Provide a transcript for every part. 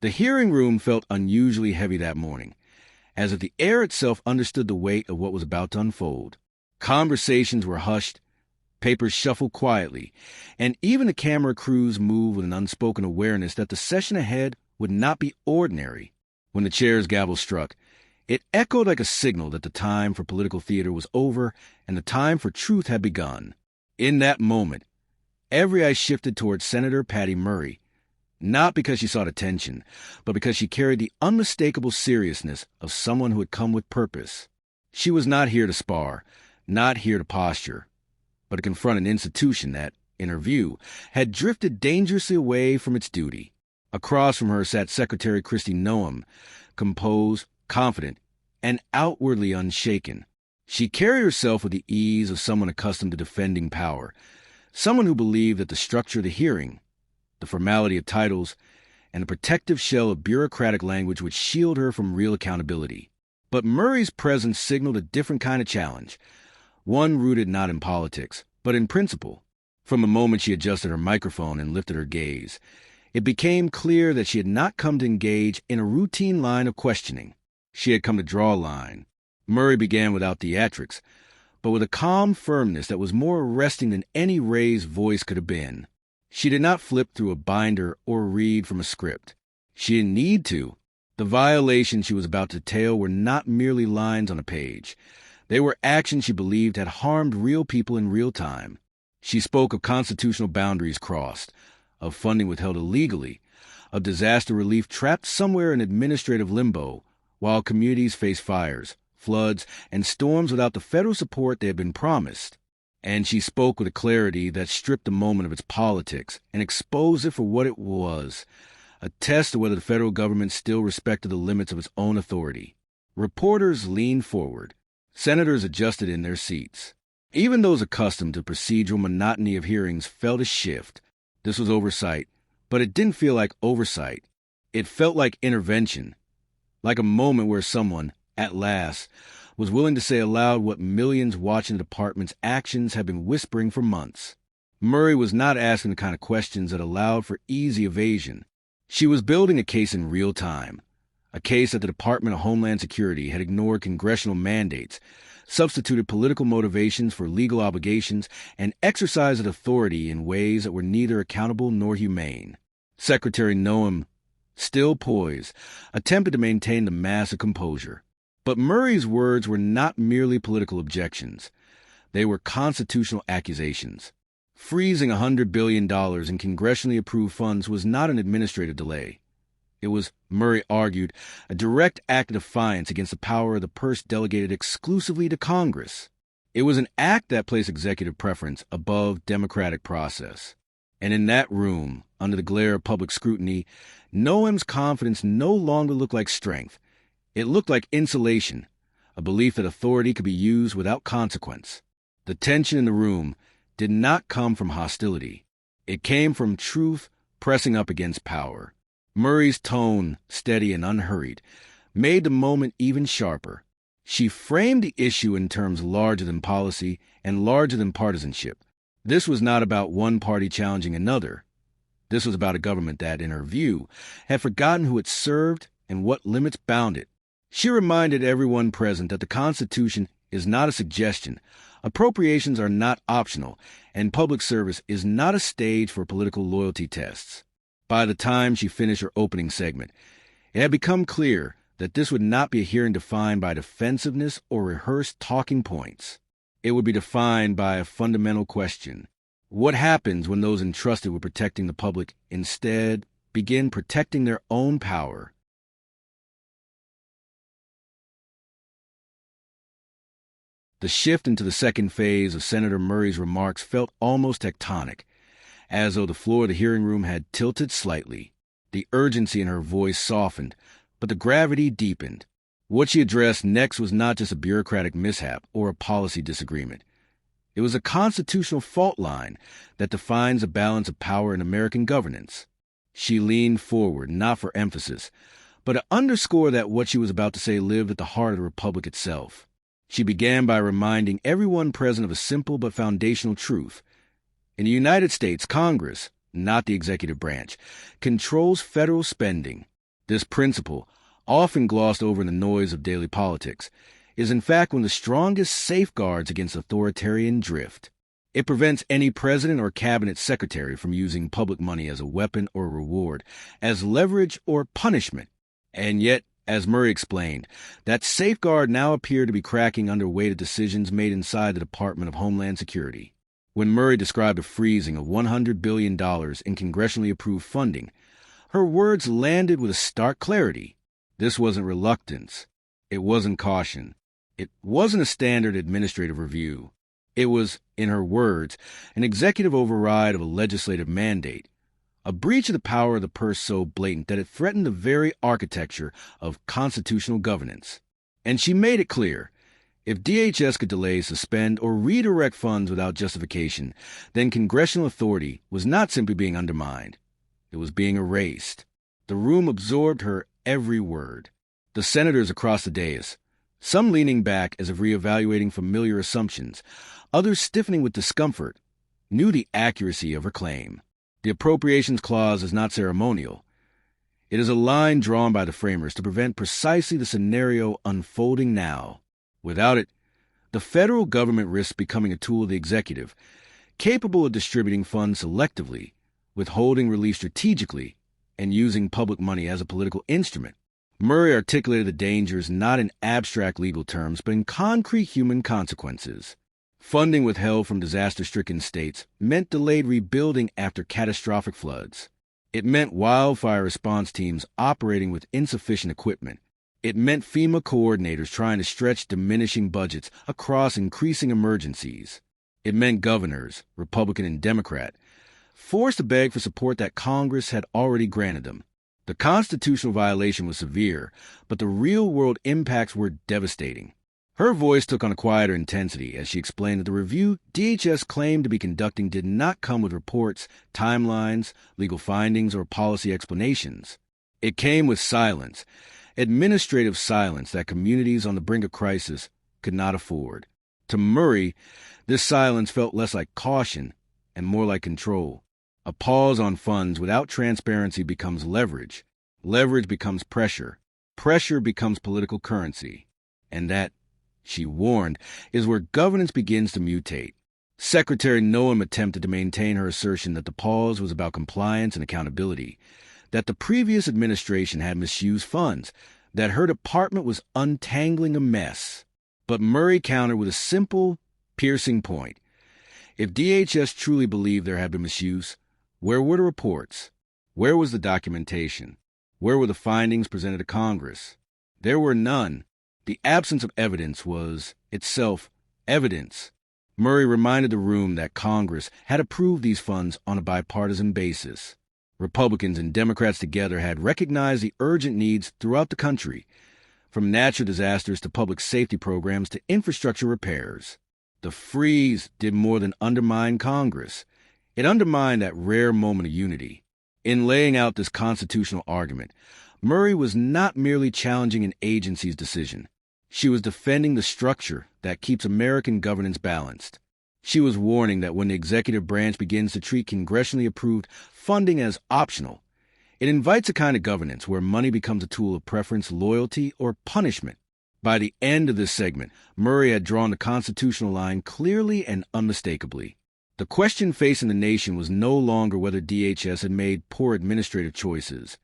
The hearing room felt unusually heavy that morning, as if the air itself understood the weight of what was about to unfold. Conversations were hushed, papers shuffled quietly, and even the camera crews moved with an unspoken awareness that the session ahead would not be ordinary. When the chair's gavel struck, it echoed like a signal that the time for political theater was over and the time for truth had begun. In that moment, every eye shifted towards Senator Patty Murray, not because she sought attention, but because she carried the unmistakable seriousness of someone who had come with purpose. She was not here to spar, not here to posture, but to confront an institution that, in her view, had drifted dangerously away from its duty. Across from her sat Secretary Kristi Noem, composed, confident, and outwardly unshaken. She carried herself with the ease of someone accustomed to defending power, someone who believed that the structure of the hearing, the formality of titles, and the protective shell of bureaucratic language would shield her from real accountability. But Murray's presence signaled a different kind of challenge, one rooted not in politics, but in principle. From the moment she adjusted her microphone and lifted her gaze, it became clear that she had not come to engage in a routine line of questioning. She had come to draw a line. Murray began without theatrics, but with a calm firmness that was more arresting than any raised voice could have been. She did not flip through a binder or read from a script. She didn't need to. The violations she was about to detail were not merely lines on a page. They were actions she believed had harmed real people in real time. She spoke of constitutional boundaries crossed, of funding withheld illegally, of disaster relief trapped somewhere in administrative limbo, while communities face fires, floods, and storms without the federal support they had been promised. And she spoke with a clarity that stripped the moment of its politics and exposed it for what it was, a test of whether the federal government still respected the limits of its own authority. Reporters leaned forward. Senators adjusted in their seats. Even those accustomed to procedural monotony of hearings felt a shift. This was oversight, but it didn't feel like oversight. It felt like intervention, like a moment where someone, at last, was willing to say aloud what millions watching the department's actions had been whispering for months. Murray was not asking the kind of questions that allowed for easy evasion. She was building a case in real time, a case that the Department of Homeland Security had ignored congressional mandates, substituted political motivations for legal obligations, and exercised authority in ways that were neither accountable nor humane. Secretary Noem, still poised, attempted to maintain the mask of composure. But Murray's words were not merely political objections. They were constitutional accusations. Freezing $100 billion in congressionally approved funds was not an administrative delay. It was, Murray argued, a direct act of defiance against the power of the purse delegated exclusively to Congress. It was an act that placed executive preference above democratic process. And in that room, under the glare of public scrutiny, Noem's confidence no longer looked like strength. It looked like insulation, a belief that authority could be used without consequence. The tension in the room did not come from hostility. It came from truth pressing up against power. Murray's tone, steady and unhurried, made the moment even sharper. She framed the issue in terms larger than policy and larger than partisanship. This was not about one party challenging another. This was about a government that, in her view, had forgotten who it served and what limits bound it. She reminded everyone present that the Constitution is not a suggestion, appropriations are not optional, and public service is not a stage for political loyalty tests. By the time she finished her opening segment, it had become clear that this would not be a hearing defined by defensiveness or rehearsed talking points. It would be defined by a fundamental question. What happens when those entrusted with protecting the public instead begin protecting their own power? The shift into the second phase of Senator Murray's remarks felt almost tectonic, as though the floor of the hearing room had tilted slightly. The urgency in her voice softened, but the gravity deepened. What she addressed next was not just a bureaucratic mishap or a policy disagreement. It was a constitutional fault line that defines the balance of power in American governance. She leaned forward, not for emphasis, but to underscore that what she was about to say lived at the heart of the republic itself. She began by reminding everyone present of a simple but foundational truth. In the United States, Congress, not the executive branch, controls federal spending. This principle, often glossed over in the noise of daily politics, is in fact one of the strongest safeguards against authoritarian drift. It prevents any president or cabinet secretary from using public money as a weapon or reward, as leverage or punishment. And yet, as Murray explained, that safeguard now appeared to be cracking under weight of decisions made inside the Department of Homeland Security. When Murray described a freezing of $100 billion in congressionally approved funding, her words landed with a stark clarity. This wasn't reluctance. It wasn't caution. It wasn't a standard administrative review. It was, in her words, an executive override of a legislative mandate, a breach of the power of the purse so blatant that it threatened the very architecture of constitutional governance. And she made it clear, if DHS could delay, suspend, or redirect funds without justification, then congressional authority was not simply being undermined. It was being erased. The room absorbed her every word. The senators across the dais, some leaning back as if reevaluating familiar assumptions, others stiffening with discomfort, knew the accuracy of her claim. The Appropriations Clause is not ceremonial. It is a line drawn by the framers to prevent precisely the scenario unfolding now. Without it, the federal government risks becoming a tool of the executive, capable of distributing funds selectively, withholding relief strategically, and using public money as a political instrument. Murray articulated the dangers not in abstract legal terms, but in concrete human consequences. Funding withheld from disaster-stricken states meant delayed rebuilding after catastrophic floods. It meant wildfire response teams operating with insufficient equipment. It meant FEMA coordinators trying to stretch diminishing budgets across increasing emergencies. It meant governors, Republican and Democrat, forced to beg for support that Congress had already granted them. The constitutional violation was severe, but the real-world impacts were devastating. Her voice took on a quieter intensity as she explained that the review DHS claimed to be conducting did not come with reports, timelines, legal findings, or policy explanations. It came with silence, administrative silence that communities on the brink of crisis could not afford. To Murray, this silence felt less like caution and more like control. A pause on funds without transparency becomes leverage. Leverage becomes pressure. Pressure becomes political currency. And that, she warned, is where governance begins to mutate. Secretary Noem attempted to maintain her assertion that the pause was about compliance and accountability, that the previous administration had misused funds, that her department was untangling a mess. But Murray countered with a simple, piercing point. If DHS truly believed there had been misuse, where were the reports? Where was the documentation? Where were the findings presented to Congress? There were none. The absence of evidence was, itself, evidence. Murray reminded the room that Congress had approved these funds on a bipartisan basis. Republicans and Democrats together had recognized the urgent needs throughout the country, from natural disasters to public safety programs to infrastructure repairs. The freeze did more than undermine Congress. It undermined that rare moment of unity. In laying out this constitutional argument, Murray was not merely challenging an agency's decision. She was defending the structure that keeps American governance balanced. She was warning that when the executive branch begins to treat congressionally approved funding as optional, it invites a kind of governance where money becomes a tool of preference, loyalty, or punishment. By the end of this segment, Murray had drawn the constitutional line clearly and unmistakably. The question facing the nation was no longer whether DHS had made poor administrative choices,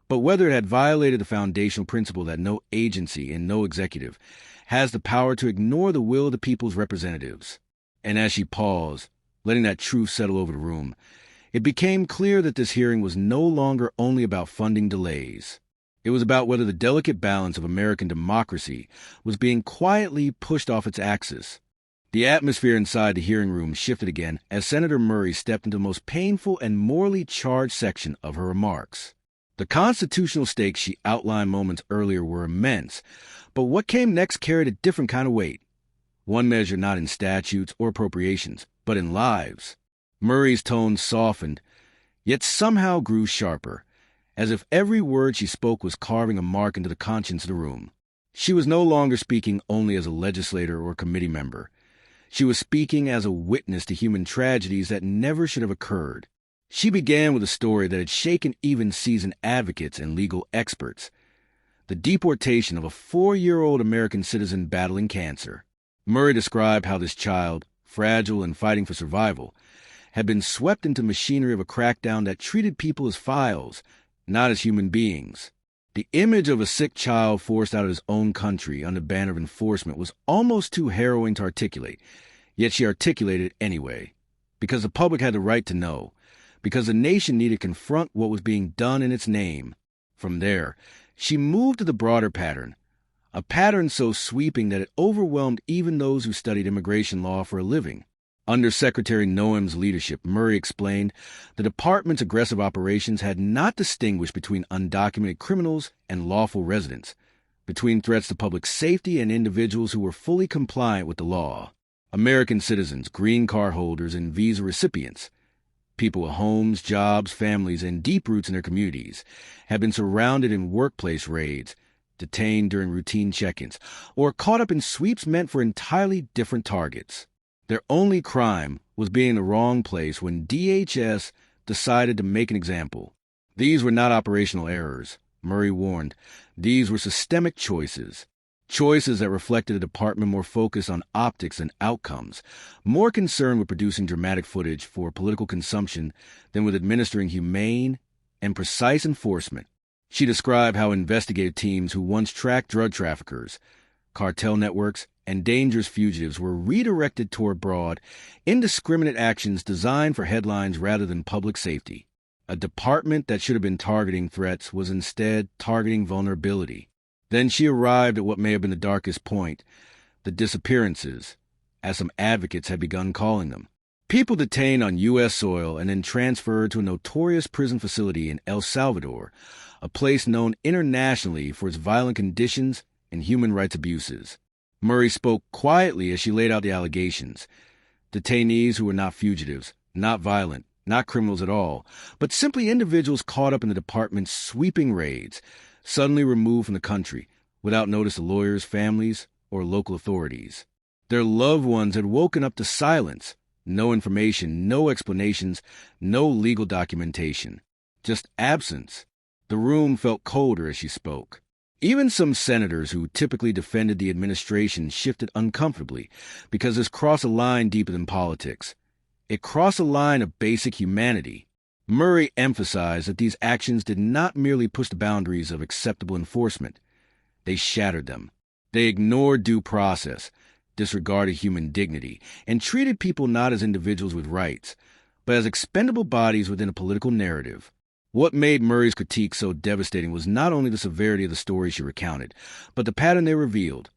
but whether it had violated the foundational principle that no agency and no executive has the power to ignore the will of the people's representatives. And as she paused, letting that truth settle over the room, it became clear that this hearing was no longer only about funding delays. It was about whether the delicate balance of American democracy was being quietly pushed off its axis. The atmosphere inside the hearing room shifted again as Senator Murray stepped into the most painful and morally charged section of her remarks. The constitutional stakes she outlined moments earlier were immense, but what came next carried a different kind of weight. One measured not in statutes or appropriations, but in lives. Murray's tone softened, yet somehow grew sharper, as if every word she spoke was carving a mark into the conscience of the room. She was no longer speaking only as a legislator or committee member. She was speaking as a witness to human tragedies that never should have occurred. She began with a story that had shaken even seasoned advocates and legal experts: the deportation of a 4-year-old American citizen battling cancer. Murray described how this child, fragile and fighting for survival, had been swept into machinery of a crackdown that treated people as files, not as human beings. The image of a sick child forced out of his own country under banner of enforcement was almost too harrowing to articulate, yet she articulated it anyway, because the public had the right to know, because the nation needed to confront what was being done in its name. From there, she moved to the broader pattern, a pattern so sweeping that it overwhelmed even those who studied immigration law for a living. Under Secretary Noem's leadership, Murray explained, the department's aggressive operations had not distinguished between undocumented criminals and lawful residents, between threats to public safety and individuals who were fully compliant with the law. American citizens, green card holders, and visa recipients, people with homes, jobs, families, and deep roots in their communities, have been surrounded in workplace raids, detained during routine check-ins, or caught up in sweeps meant for entirely different targets. Their only crime was being in the wrong place when DHS decided to make an example. These were not operational errors, Murray warned. These were systemic choices. Choices that reflected a department more focused on optics and outcomes, more concerned with producing dramatic footage for political consumption than with administering humane and precise enforcement. She described how investigative teams who once tracked drug traffickers, cartel networks, and dangerous fugitives were redirected toward broad, indiscriminate actions designed for headlines rather than public safety. A department that should have been targeting threats was instead targeting vulnerability. Then she arrived at what may have been the darkest point, the disappearances, as some advocates had begun calling them. People detained on U.S. soil and then transferred to a notorious prison facility in El Salvador, a place known internationally for its violent conditions and human rights abuses. Murray spoke quietly as she laid out the allegations. Detainees who were not fugitives, not violent, not criminals at all, but simply individuals caught up in the department's sweeping raids, suddenly removed from the country, without notice to lawyers, families, or local authorities. Their loved ones had woken up to silence, no information, no explanations, no legal documentation, just absence. The room felt colder as she spoke. Even some senators who typically defended the administration shifted uncomfortably because this crossed a line deeper than politics. It crossed a line of basic humanity. Murray emphasized that these actions did not merely push the boundaries of acceptable enforcement. They shattered them. They ignored due process, disregarded human dignity, and treated people not as individuals with rights, but as expendable bodies within a political narrative. What made Murray's critique so devastating was not only the severity of the stories she recounted, but the pattern they revealed.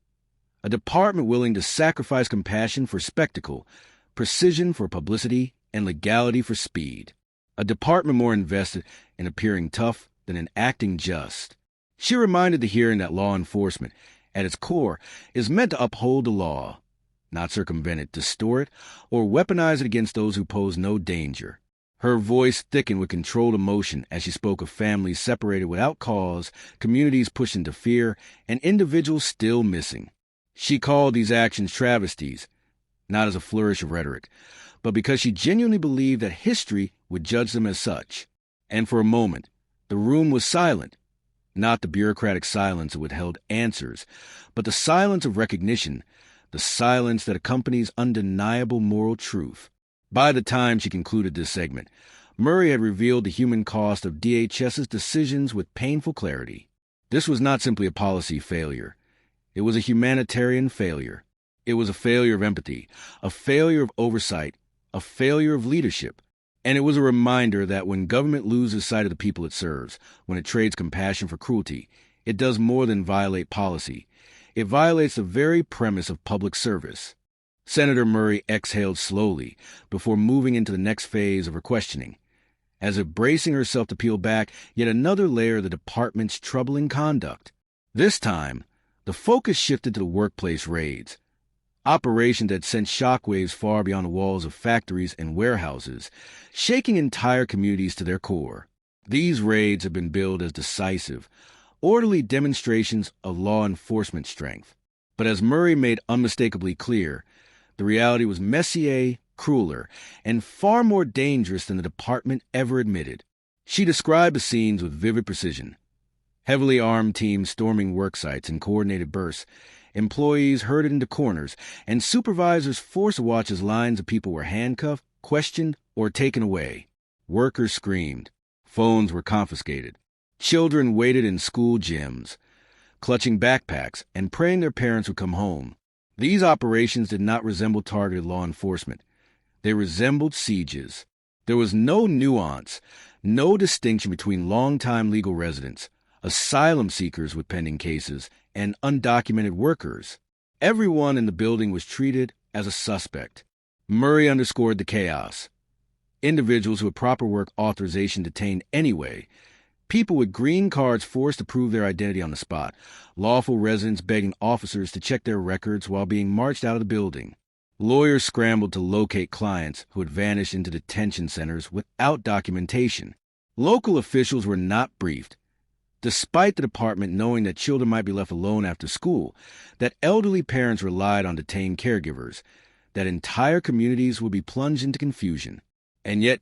A department willing to sacrifice compassion for spectacle, precision for publicity, and legality for speed. A department more invested in appearing tough than in acting just. She reminded the hearing that law enforcement, at its core, is meant to uphold the law, not circumvent it, distort it, or weaponize it against those who pose no danger. Her voice thickened with controlled emotion as she spoke of families separated without cause, communities pushed into fear, and individuals still missing. She called these actions travesties, not as a flourish of rhetoric, but because she genuinely believed that history would judge them as such. And for a moment, the room was silent, not the bureaucratic silence that withheld answers, but the silence of recognition, the silence that accompanies undeniable moral truth. By the time she concluded this segment, Murray had revealed the human cost of DHS's decisions with painful clarity. This was not simply a policy failure. It was a humanitarian failure. It was a failure of empathy, a failure of oversight, a failure of leadership. And it was a reminder that when government loses sight of the people it serves, when it trades compassion for cruelty, it does more than violate policy. It violates the very premise of public service. Senator Murray exhaled slowly before moving into the next phase of her questioning, as if bracing herself to peel back yet another layer of the department's troubling conduct. This time, the focus shifted to the workplace raids, operations that sent shockwaves far beyond the walls of factories and warehouses, shaking entire communities to their core. These raids have been billed as decisive, orderly demonstrations of law enforcement strength. But as Murray made unmistakably clear, the reality was messier crueler, and far more dangerous than the department ever admitted. She described the scenes with vivid precision. Heavily armed teams storming work sites in coordinated bursts, employees herded into corners, and supervisors forced to watch as lines of people were handcuffed, questioned, or taken away. Workers screamed. Phones were confiscated. Children waited in school gyms, clutching backpacks and praying their parents would come home. These operations did not resemble targeted law enforcement. They resembled sieges. There was no nuance, no distinction between long-time legal residents, asylum seekers with pending cases, and undocumented workers. Everyone in the building was treated as a suspect. Murray underscored the chaos. Individuals who had proper work authorization detained anyway. People with green cards forced to prove their identity on the spot. Lawful residents begging officers to check their records while being marched out of the building. Lawyers scrambled to locate clients who had vanished into detention centers without documentation. Local officials were not briefed. Despite the department knowing that children might be left alone after school, that elderly parents relied on detained caregivers, that entire communities would be plunged into confusion. And yet,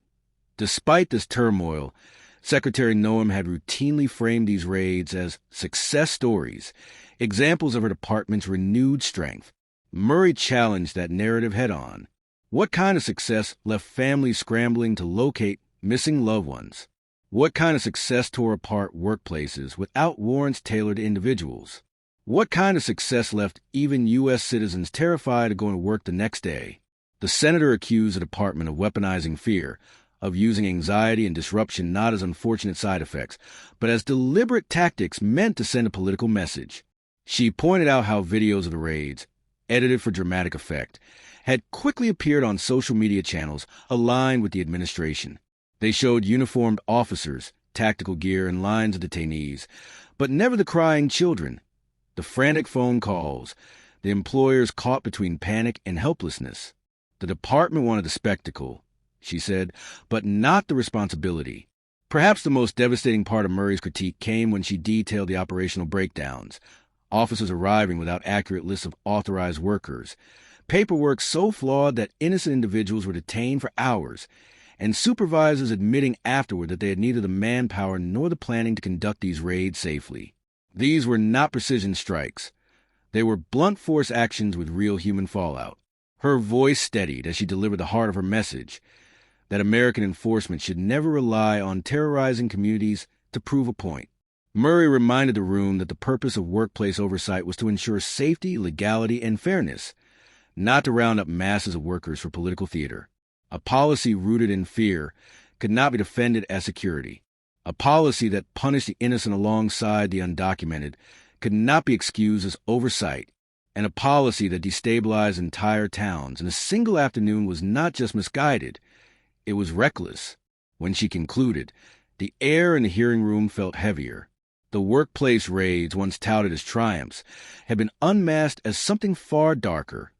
despite this turmoil, Secretary Noem had routinely framed these raids as success stories, examples of her department's renewed strength. Murray challenged that narrative head-on. What kind of success left families scrambling to locate missing loved ones? What kind of success tore apart workplaces without warrants tailored to individuals? What kind of success left even U.S. citizens terrified of going to work the next day? The senator accused the department of weaponizing fear, of using anxiety and disruption not as unfortunate side effects, but as deliberate tactics meant to send a political message. She pointed out how videos of the raids, edited for dramatic effect, had quickly appeared on social media channels aligned with the administration. They showed uniformed officers, tactical gear, and lines of detainees, but never the crying children, the frantic phone calls, the employers caught between panic and helplessness. The department wanted the spectacle, she said, but not the responsibility. Perhaps the most devastating part of Murray's critique came when she detailed the operational breakdowns. Officers arriving without accurate lists of authorized workers, paperwork so flawed that innocent individuals were detained for hours, and supervisors admitting afterward that they had neither the manpower nor the planning to conduct these raids safely. These were not precision strikes. They were blunt force actions with real human fallout. Her voice steadied as she delivered the heart of her message, that American enforcement should never rely on terrorizing communities to prove a point. Murray reminded the room that the purpose of workplace oversight was to ensure safety, legality, and fairness, not to round up masses of workers for political theater. A policy rooted in fear could not be defended as security. A policy that punished the innocent alongside the undocumented could not be excused as oversight. And a policy that destabilized entire towns in a single afternoon was not just misguided, it was reckless. When she concluded, the air in the hearing room felt heavier. The workplace raids, once touted as triumphs, had been unmasked as something far darker.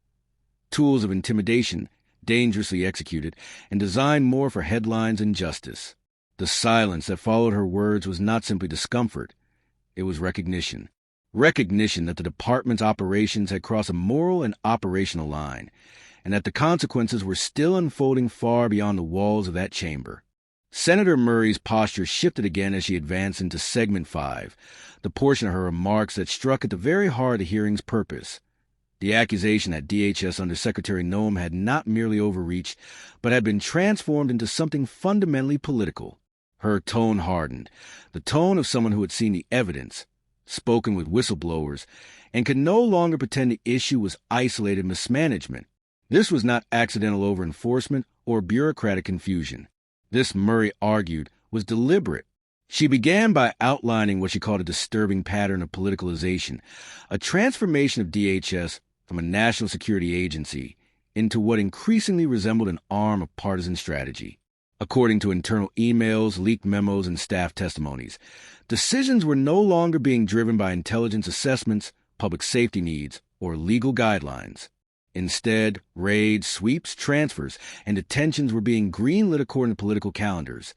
Tools of intimidation, dangerously executed, and designed more for headlines and justice. The silence that followed her words was not simply discomfort, it was recognition. Recognition that the department's operations had crossed a moral and operational line, and that the consequences were still unfolding far beyond the walls of that chamber. Senator Murray's posture shifted again as she advanced into Segment 5, the portion of her remarks that struck at the very heart of the hearing's purpose. The accusation that DHS under Secretary Noem had not merely overreached, but had been transformed into something fundamentally political. Her tone hardened, the tone of someone who had seen the evidence, spoken with whistleblowers, and could no longer pretend the issue was isolated mismanagement. This was not accidental over-enforcement or bureaucratic confusion. This, Murray argued, was deliberate. She began by outlining what she called a disturbing pattern of politicalization, a transformation of DHS from a national security agency into what increasingly resembled an arm of partisan strategy. According to internal emails, leaked memos, and staff testimonies, decisions were no longer being driven by intelligence assessments, public safety needs, or legal guidelines. Instead, raids, sweeps, transfers, and detentions were being greenlit according to political calendars,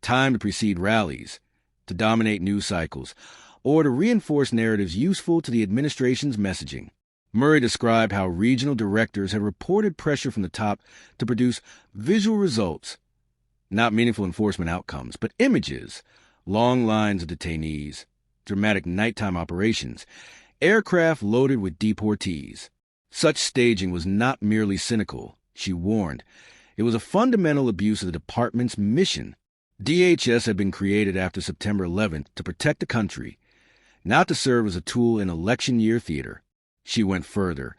timed to precede rallies, to dominate news cycles, or to reinforce narratives useful to the administration's messaging. Murray described how regional directors had reported pressure from the top to produce visual results, not meaningful enforcement outcomes, but images, long lines of detainees, dramatic nighttime operations, aircraft loaded with deportees. Such staging was not merely cynical, she warned. It was a fundamental abuse of the department's mission. DHS had been created after September 11th to protect the country, not to serve as a tool in election year theater. She went further,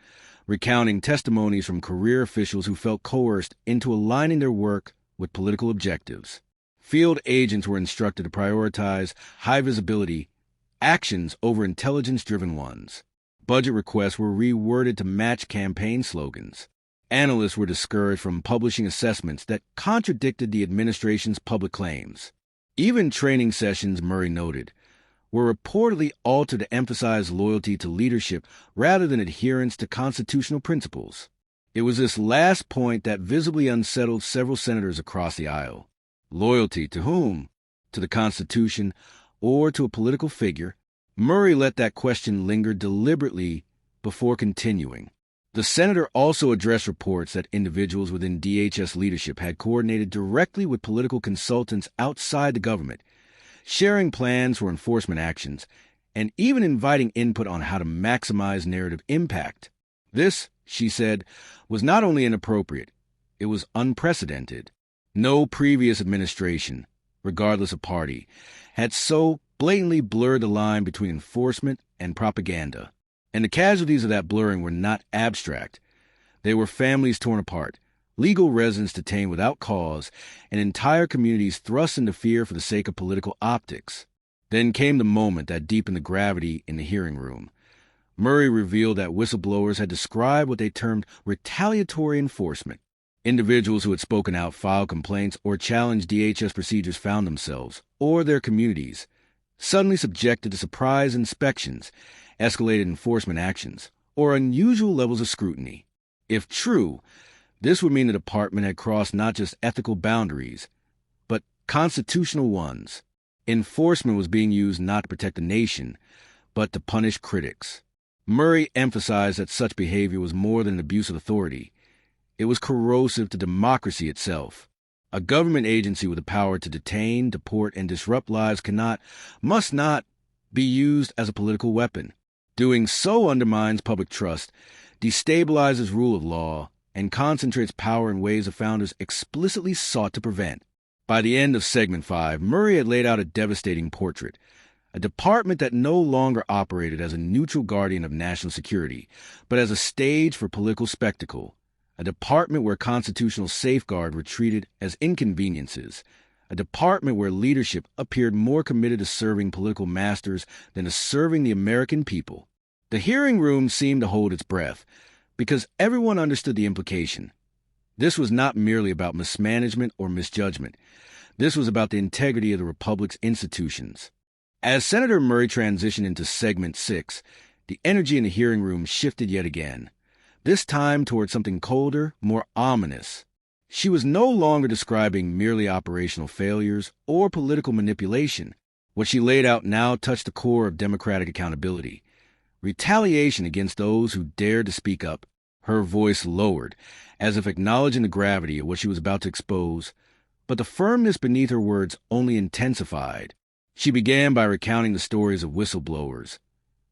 recounting testimonies from career officials who felt coerced into aligning their work with political objectives. Field agents were instructed to prioritize high-visibility actions over intelligence-driven ones. Budget requests were reworded to match campaign slogans. Analysts were discouraged from publishing assessments that contradicted the administration's public claims. Even training sessions, Murray noted, were reportedly altered to emphasize loyalty to leadership rather than adherence to constitutional principles. It was this last point that visibly unsettled several senators across the aisle. Loyalty to whom? To the Constitution or to a political figure? Murray let that question linger deliberately before continuing. The senator also addressed reports that individuals within DHS leadership had coordinated directly with political consultants outside the government, sharing plans for enforcement actions, and even inviting input on how to maximize narrative impact. This, she said, was not only inappropriate, it was unprecedented. No previous administration, regardless of party, had so blatantly blurred the line between enforcement and propaganda. And the casualties of that blurring were not abstract. They were families torn apart, legal residents detained without cause, and entire communities thrust into fear for the sake of political optics. Then came the moment that deepened the gravity in the hearing room. Murray revealed that whistleblowers had described what they termed retaliatory enforcement. Individuals who had spoken out, filed complaints, or challenged DHS procedures found themselves, or their communities, suddenly subjected to surprise inspections, escalated enforcement actions, or unusual levels of scrutiny. If true, this would mean the department had crossed not just ethical boundaries, but constitutional ones. Enforcement was being used not to protect the nation, but to punish critics. Murray emphasized that such behavior was more than an abuse of authority. It was corrosive to democracy itself. A government agency with the power to detain, deport, and disrupt lives must not be used as a political weapon. Doing so undermines public trust, destabilizes rule of law, and concentrates power in ways the founders explicitly sought to prevent. By the end of Segment 5, Murray had laid out a devastating portrait. A department that no longer operated as a neutral guardian of national security, but as a stage for political spectacle. A department where constitutional safeguards were treated as inconveniences. A department where leadership appeared more committed to serving political masters than to serving the American people. The hearing room seemed to hold its breath, because everyone understood the implication. This was not merely about mismanagement or misjudgment. This was about the integrity of the Republic's institutions. As Senator Murray transitioned into Segment 6, the energy in the hearing room shifted yet again, this time toward something colder, more ominous. She was no longer describing merely operational failures or political manipulation. What she laid out now touched the core of democratic accountability. Retaliation against those who dared to speak up. Her voice lowered, as if acknowledging the gravity of what she was about to expose, but the firmness beneath her words only intensified. She began by recounting the stories of whistleblowers,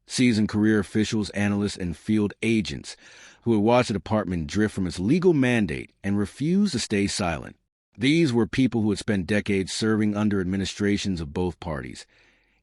seasoned career officials, analysts, and field agents who had watched the department drift from its legal mandate and refused to stay silent. These were people who had spent decades serving under administrations of both parties,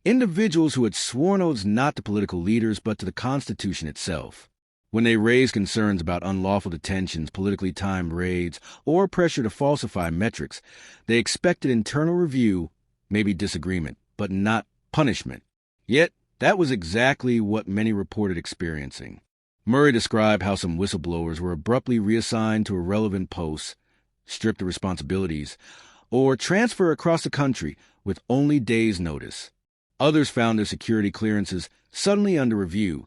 individuals who had sworn oaths not to political leaders but to the Constitution itself. When they raised concerns about unlawful detentions, politically timed raids, or pressure to falsify metrics, they expected internal review, maybe disagreement, but not punishment. Yet, that was exactly what many reported experiencing. Murray described how some whistleblowers were abruptly reassigned to irrelevant posts, stripped of responsibilities, or transferred across the country with only days' notice. Others found their security clearances suddenly under review,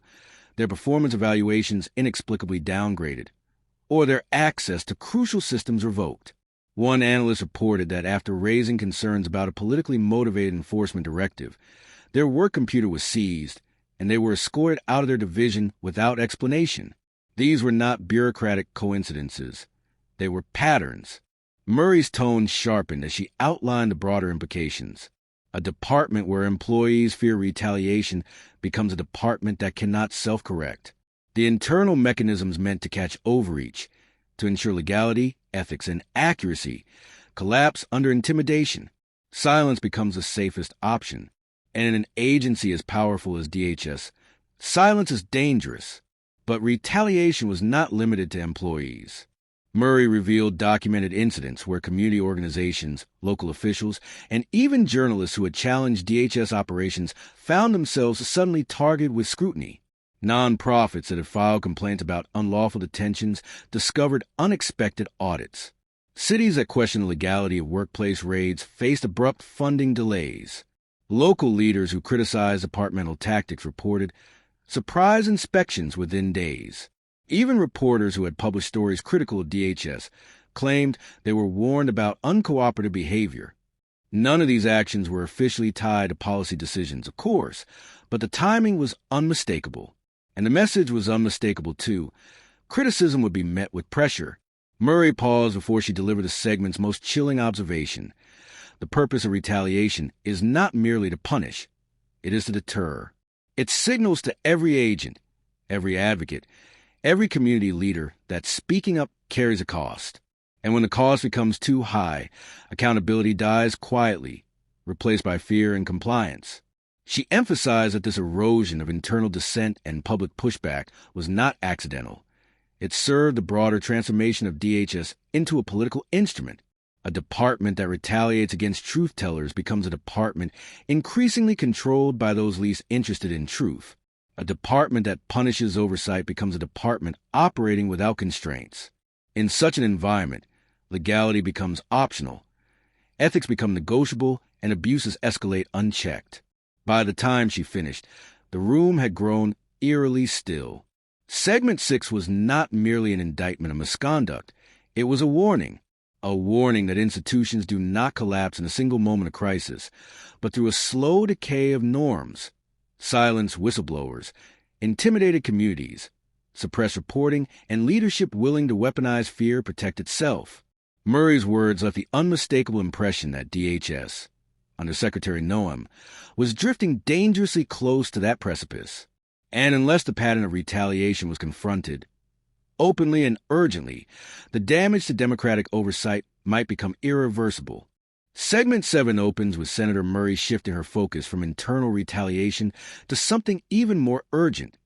their performance evaluations inexplicably downgraded, or their access to crucial systems revoked. One analyst reported that after raising concerns about a politically motivated enforcement directive, their work computer was seized and they were escorted out of their division without explanation. These were not bureaucratic coincidences. They were patterns. Murray's tone sharpened as she outlined the broader implications. A department where employees fear retaliation becomes a department that cannot self-correct. The internal mechanisms meant to catch overreach, to ensure legality, ethics, and accuracy, collapse under intimidation. Silence becomes the safest option. And in an agency as powerful as DHS, silence is dangerous. But retaliation was not limited to employees. Murray revealed documented incidents where community organizations, local officials, and even journalists who had challenged DHS operations found themselves suddenly targeted with scrutiny. Nonprofits that had filed complaints about unlawful detentions discovered unexpected audits. Cities that questioned the legality of workplace raids faced abrupt funding delays. Local leaders who criticized departmental tactics reported surprise inspections within days. Even reporters who had published stories critical of DHS claimed they were warned about uncooperative behavior. None of these actions were officially tied to policy decisions, of course, but the timing was unmistakable. And the message was unmistakable, too. Criticism would be met with pressure. Murray paused before she delivered the segment's most chilling observation. The purpose of retaliation is not merely to punish. It is to deter. It signals to every agent, every advocate, every community leader that speaking up carries a cost. And when the cost becomes too high, accountability dies quietly, replaced by fear and compliance. She emphasized that this erosion of internal dissent and public pushback was not accidental. It served the broader transformation of DHS into a political instrument. A department that retaliates against truth-tellers becomes a department increasingly controlled by those least interested in truth. A department that punishes oversight becomes a department operating without constraints. In such an environment, legality becomes optional, ethics become negotiable, and abuses escalate unchecked. By the time she finished, the room had grown eerily still. Segment 6 was not merely an indictment of misconduct. It was a warning that institutions do not collapse in a single moment of crisis, but through a slow decay of norms. Silence whistleblowers, intimidated communities, suppressed reporting, and leadership willing to weaponize fear to protect itself. Murray's words left the unmistakable impression that DHS, under Secretary Noem, was drifting dangerously close to that precipice. And unless the pattern of retaliation was confronted, openly and urgently, the damage to democratic oversight might become irreversible. Segment 7 opens with Senator Murray shifting her focus from internal retaliation to something even more urgent,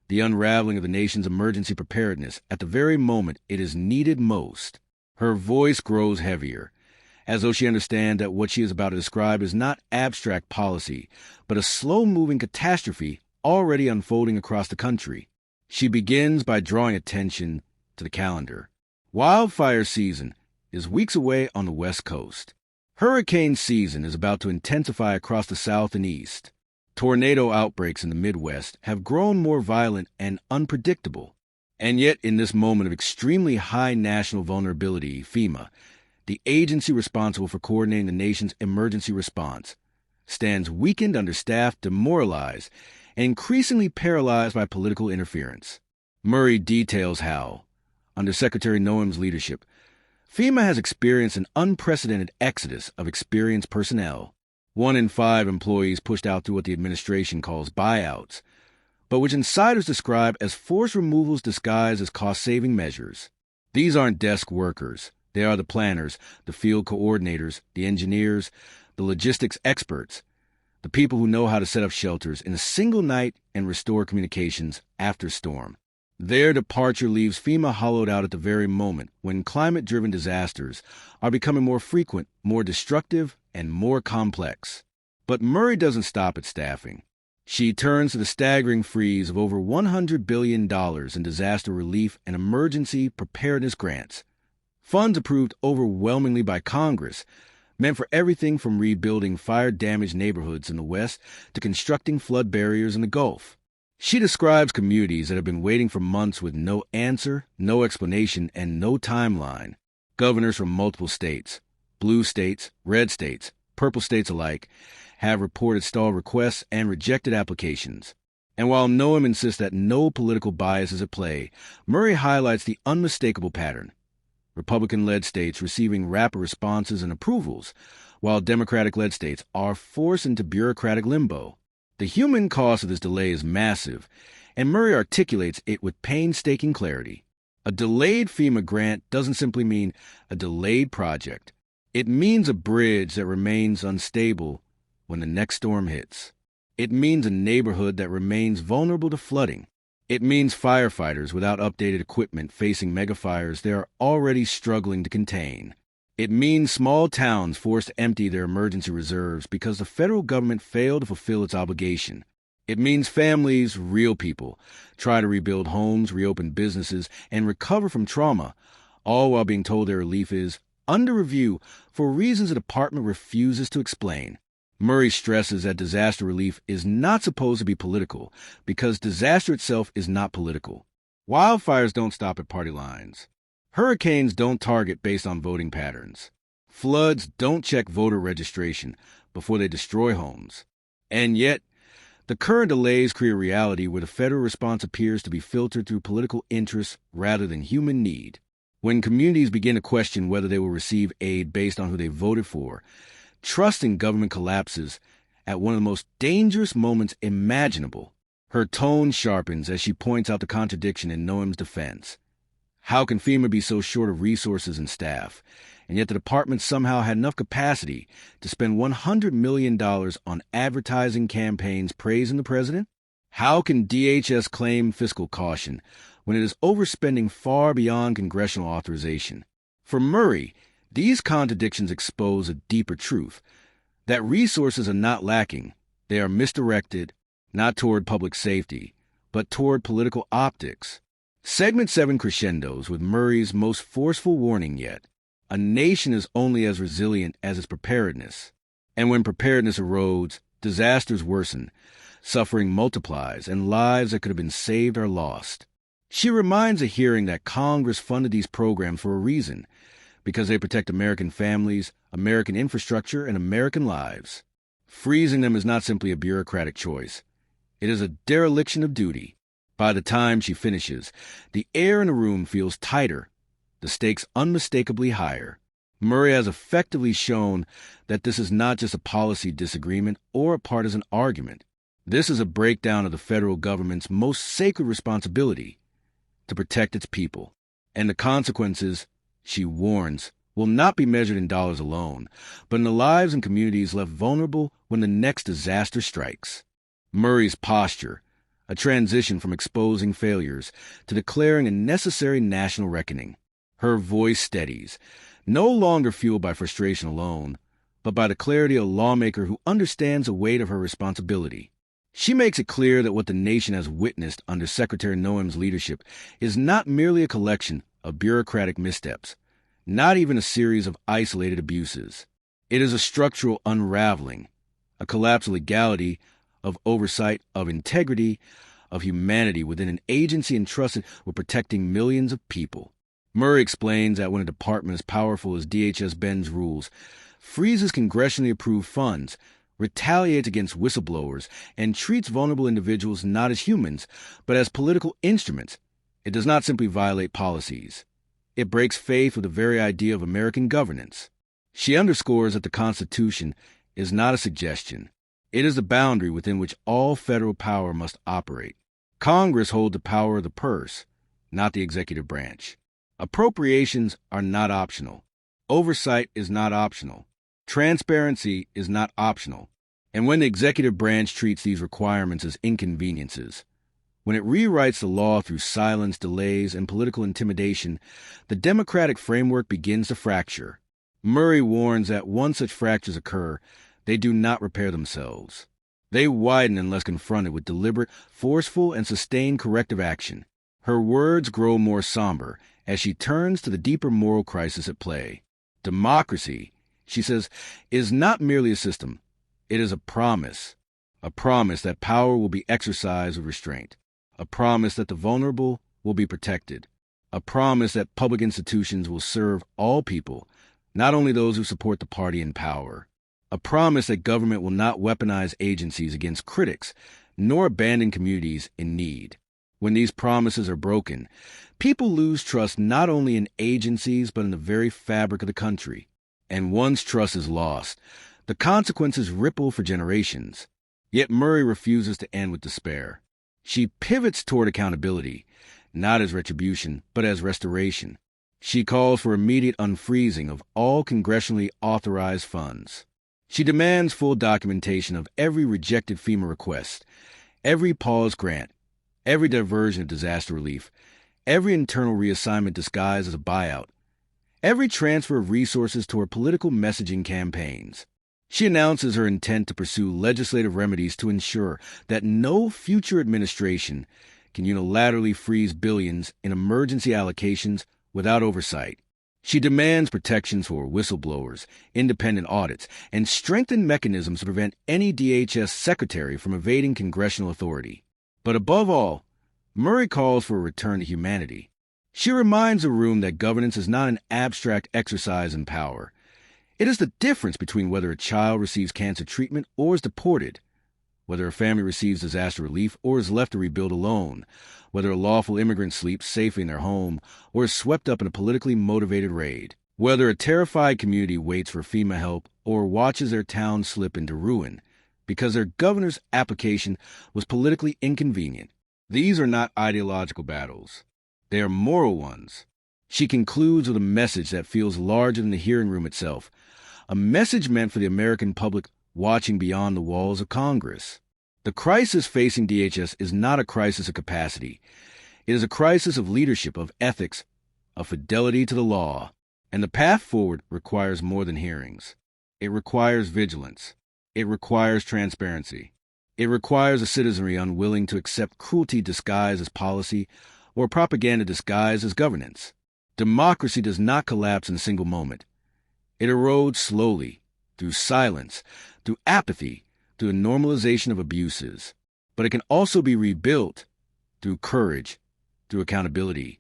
the unraveling of the nation's emergency preparedness at the very moment it is needed most. Her voice grows heavier, as though she understands that what she is about to describe is not abstract policy, but a slow-moving catastrophe already unfolding across the country. She begins by drawing attention to the calendar. Wildfire season is weeks away on the West Coast. Hurricane season is about to intensify across the South and East. Tornado outbreaks in the Midwest have grown more violent and unpredictable. And yet, in this moment of extremely high national vulnerability, FEMA, the agency responsible for coordinating the nation's emergency response, stands weakened, understaffed, demoralized, and increasingly paralyzed by political interference. Murray details how, under Secretary Noem's leadership, FEMA has experienced an unprecedented exodus of experienced personnel. 1 in 5 employees pushed out through what the administration calls buyouts, but which insiders describe as forced removals disguised as cost-saving measures. These aren't desk workers. They are the planners, the field coordinators, the engineers, the logistics experts, the people who know how to set up shelters in a single night and restore communications after storm. Their departure leaves FEMA hollowed out at the very moment when climate-driven disasters are becoming more frequent, more destructive, and more complex. But Murray doesn't stop at staffing. She turns to the staggering freeze of over $100 billion in disaster relief and emergency preparedness grants. Funds approved overwhelmingly by Congress, meant for everything from rebuilding fire-damaged neighborhoods in the West to constructing flood barriers in the Gulf. She describes communities that have been waiting for months with no answer, no explanation, and no timeline. Governors from multiple states, blue states, red states, purple states alike, have reported stalled requests and rejected applications. And while Noem insists that no political bias is at play, Murray highlights the unmistakable pattern. Republican-led states receiving rapid responses and approvals, while Democratic-led states are forced into bureaucratic limbo. The human cost of this delay is massive, and Murray articulates it with painstaking clarity. A delayed FEMA grant doesn't simply mean a delayed project. It means a bridge that remains unstable when the next storm hits. It means a neighborhood that remains vulnerable to flooding. It means firefighters without updated equipment facing megafires they are already struggling to contain. It means small towns forced to empty their emergency reserves because the federal government failed to fulfill its obligation. It means families, real people, try to rebuild homes, reopen businesses, and recover from trauma, all while being told their relief is under review for reasons the department refuses to explain. Murray stresses that disaster relief is not supposed to be political because disaster itself is not political. Wildfires don't stop at party lines. Hurricanes don't target based on voting patterns. Floods don't check voter registration before they destroy homes. And yet, the current delays create a reality where the federal response appears to be filtered through political interests rather than human need. When communities begin to question whether they will receive aid based on who they voted for, trust in government collapses at one of the most dangerous moments imaginable. Her tone sharpens as she points out the contradiction in Noem's defense. How can FEMA be so short of resources and staff, and yet the department somehow had enough capacity to spend $100 million on advertising campaigns praising the president? How can DHS claim fiscal caution when it is overspending far beyond congressional authorization? For Murray, these contradictions expose a deeper truth, that resources are not lacking, they are misdirected, not toward public safety, but toward political optics. Segment 7 crescendos with Murray's most forceful warning yet. A nation is only as resilient as its preparedness. And when preparedness erodes, disasters worsen, suffering multiplies, and lives that could have been saved are lost. She reminds the hearing that Congress funded these programs for a reason, because they protect American families, American infrastructure, and American lives. Freezing them is not simply a bureaucratic choice. It is a dereliction of duty. By the time she finishes, the air in the room feels tighter, the stakes unmistakably higher. Murray has effectively shown that this is not just a policy disagreement or a partisan argument. This is a breakdown of the federal government's most sacred responsibility, to protect its people. And the consequences, she warns, will not be measured in dollars alone, but in the lives and communities left vulnerable when the next disaster strikes. Murray's posture, a transition from exposing failures to declaring a necessary national reckoning. Her voice steadies, no longer fueled by frustration alone, but by the clarity of a lawmaker who understands the weight of her responsibility. She makes it clear that what the nation has witnessed under Secretary Noem's leadership is not merely a collection of bureaucratic missteps, not even a series of isolated abuses. It is a structural unraveling, a collapse of legality, of oversight, of integrity, of humanity within an agency entrusted with protecting millions of people. Murray explains that when a department as powerful as DHS bends rules, freezes congressionally approved funds, retaliates against whistleblowers, and treats vulnerable individuals not as humans, but as political instruments, it does not simply violate policies. It breaks faith with the very idea of American governance. She underscores that the Constitution is not a suggestion. It is the boundary within which all federal power must operate. Congress holds the power of the purse, not the executive branch. Appropriations are not optional. Oversight is not optional. Transparency is not optional. And when the executive branch treats these requirements as inconveniences, when it rewrites the law through silence, delays, and political intimidation, the democratic framework begins to fracture. Murray warns that once such fractures occur, they do not repair themselves. They widen unless confronted with deliberate, forceful, and sustained corrective action. Her words grow more somber as she turns to the deeper moral crisis at play. Democracy, she says, is not merely a system. It is a promise that power will be exercised with restraint, a promise that the vulnerable will be protected, a promise that public institutions will serve all people, not only those who support the party in power, a promise that government will not weaponize agencies against critics, nor abandon communities in need. When these promises are broken, people lose trust not only in agencies but in the very fabric of the country. And once trust is lost, the consequences ripple for generations. Yet Murray refuses to end with despair. She pivots toward accountability, not as retribution, but as restoration. She calls for immediate unfreezing of all congressionally authorized funds. She demands full documentation of every rejected FEMA request, every pause grant, every diversion of disaster relief, every internal reassignment disguised as a buyout, every transfer of resources toward political messaging campaigns. She announces her intent to pursue legislative remedies to ensure that no future administration can unilaterally freeze billions in emergency allocations without oversight. She demands protections for whistleblowers, independent audits, and strengthened mechanisms to prevent any DHS secretary from evading congressional authority. But above all, Murray calls for a return to humanity. She reminds the room that governance is not an abstract exercise in power. It is the difference between whether a child receives cancer treatment or is deported, whether a family receives disaster relief or is left to rebuild alone, whether a lawful immigrant sleeps safely in their home or is swept up in a politically motivated raid, whether a terrified community waits for FEMA help or watches their town slip into ruin because their governor's application was politically inconvenient. These are not ideological battles. They are moral ones. She concludes with a message that feels larger than the hearing room itself, a message meant for the American public watching beyond the walls of Congress. The crisis facing DHS is not a crisis of capacity. It is a crisis of leadership, of ethics, of fidelity to the law. And the path forward requires more than hearings. It requires vigilance. It requires transparency. It requires a citizenry unwilling to accept cruelty disguised as policy or propaganda disguised as governance. Democracy does not collapse in a single moment. It erodes slowly, through silence, through apathy, through the normalization of abuses. But it can also be rebuilt through courage, through accountability,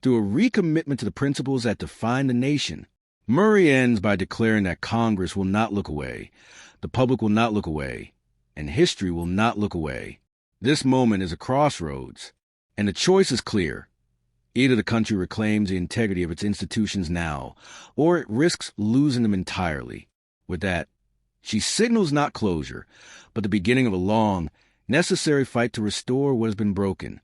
through a recommitment to the principles that define the nation. Murray ends by declaring that Congress will not look away, the public will not look away, and history will not look away. This moment is a crossroads, and the choice is clear. Either the country reclaims the integrity of its institutions now, or it risks losing them entirely. With that, she signals not closure, but the beginning of a long, necessary fight to restore what has been broken.